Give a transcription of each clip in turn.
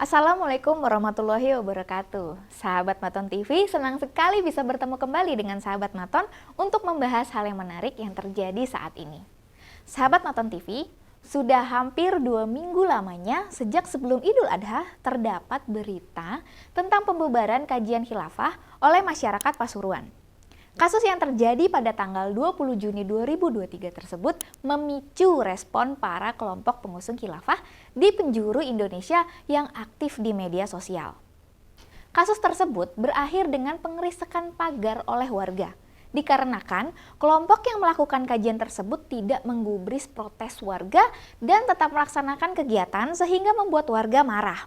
Assalamualaikum warahmatullahi wabarakatuh. Sahabat Maton TV, senang sekali bisa bertemu kembali dengan sahabat Maton untuk membahas hal yang menarik yang terjadi saat ini. Sahabat Maton TV, sudah hampir 2 minggu lamanya sejak sebelum Idul Adha terdapat berita tentang pembubaran kajian khilafah oleh masyarakat Pasuruan. Kasus yang terjadi pada tanggal 20 Juni 2023 tersebut memicu respon para kelompok pengusung khilafah di penjuru Indonesia yang aktif di media sosial. Kasus tersebut berakhir dengan pengerisakan pagar oleh warga, dikarenakan kelompok yang melakukan kajian tersebut tidak menggubris protes warga dan tetap melaksanakan kegiatan sehingga membuat warga marah.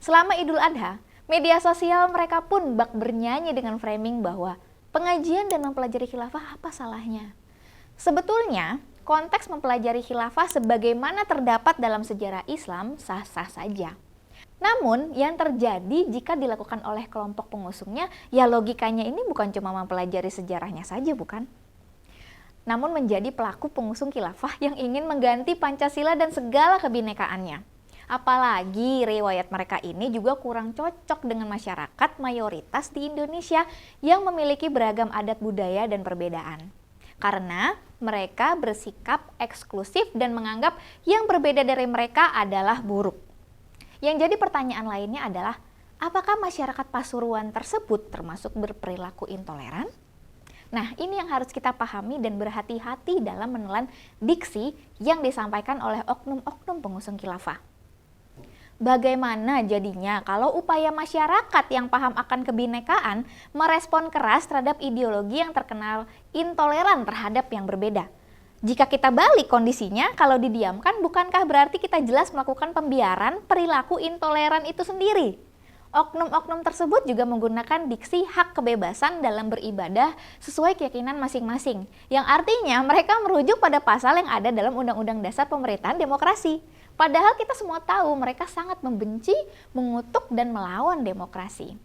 Selama Idul Adha, media sosial mereka pun bak bernyanyi dengan framing bahwa pengajian dan mempelajari khilafah apa salahnya? Sebetulnya, konteks mempelajari khilafah sebagaimana terdapat dalam sejarah Islam sah-sah saja. Namun, yang terjadi jika dilakukan oleh kelompok pengusungnya, ya logikanya ini bukan cuma mempelajari sejarahnya saja, bukan? Namun menjadi pelaku pengusung khilafah yang ingin mengganti Pancasila dan segala kebinekaannya. Apalagi riwayat mereka ini juga kurang cocok dengan masyarakat mayoritas di Indonesia yang memiliki beragam adat budaya dan perbedaan. Karena mereka bersikap eksklusif dan menganggap yang berbeda dari mereka adalah buruk. Yang jadi pertanyaan lainnya adalah, apakah masyarakat Pasuruan tersebut termasuk berperilaku intoleran? Nah, ini yang harus kita pahami dan berhati-hati dalam menelan diksi yang disampaikan oleh oknum-oknum pengusung khilafah. Bagaimana jadinya kalau upaya masyarakat yang paham akan kebinekaan merespon keras terhadap ideologi yang terkenal intoleran terhadap yang berbeda? Jika kita balik kondisinya, kalau didiamkan bukankah berarti kita jelas melakukan pembiaran perilaku intoleran itu sendiri? Oknum-oknum tersebut juga menggunakan diksi hak kebebasan dalam beribadah sesuai keyakinan masing-masing, yang artinya mereka merujuk pada pasal yang ada dalam Undang-Undang Dasar Pemerintahan Demokrasi. Padahal kita semua tahu mereka sangat membenci, mengutuk, dan melawan demokrasi.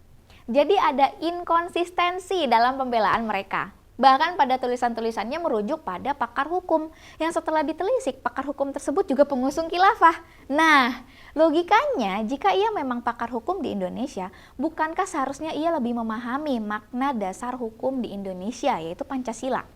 Jadi ada inkonsistensi dalam pembelaan mereka. Bahkan pada tulisan-tulisannya merujuk pada pakar hukum, yang setelah ditelisik pakar hukum tersebut juga pengusung khilafah. Nah, logikanya jika ia memang pakar hukum di Indonesia, bukankah seharusnya ia lebih memahami makna dasar hukum di Indonesia, yaitu Pancasila?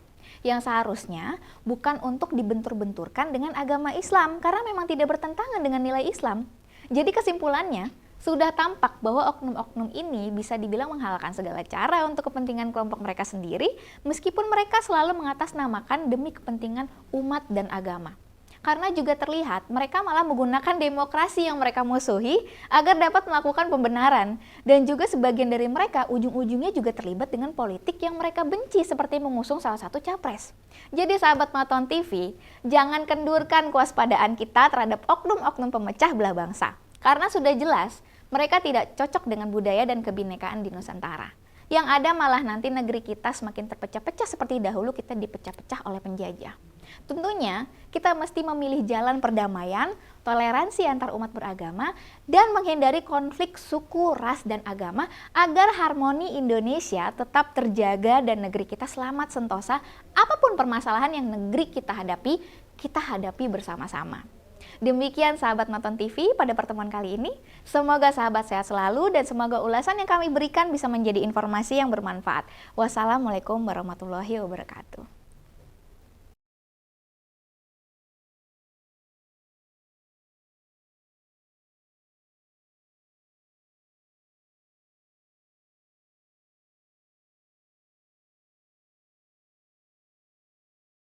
Yang seharusnya bukan untuk dibentur-benturkan dengan agama Islam karena memang tidak bertentangan dengan nilai Islam. Jadi kesimpulannya, sudah tampak bahwa oknum-oknum ini bisa dibilang menghalalkan segala cara untuk kepentingan kelompok mereka sendiri, meskipun mereka selalu mengatasnamakan demi kepentingan umat dan agama. Karena juga terlihat mereka malah menggunakan demokrasi yang mereka musuhi agar dapat melakukan pembenaran. Dan juga sebagian dari mereka ujung-ujungnya juga terlibat dengan politik yang mereka benci seperti mengusung salah satu capres. Jadi sahabat Maton TV, jangan kendurkan kewaspadaan kita terhadap oknum-oknum pemecah belah bangsa. Karena sudah jelas mereka tidak cocok dengan budaya dan kebinekaan di Nusantara. Yang ada malah nanti negeri kita semakin terpecah-pecah seperti dahulu kita dipecah-pecah oleh penjajah. Tentunya kita mesti memilih jalan perdamaian, toleransi antar umat beragama, dan menghindari konflik suku, ras, dan agama agar harmoni Indonesia tetap terjaga dan negeri kita selamat sentosa. Apapun permasalahan yang negeri kita hadapi bersama-sama. Demikian sahabat Maton TV pada pertemuan kali ini. Semoga sahabat sehat selalu dan semoga ulasan yang kami berikan bisa menjadi informasi yang bermanfaat. Wassalamualaikum warahmatullahi wabarakatuh.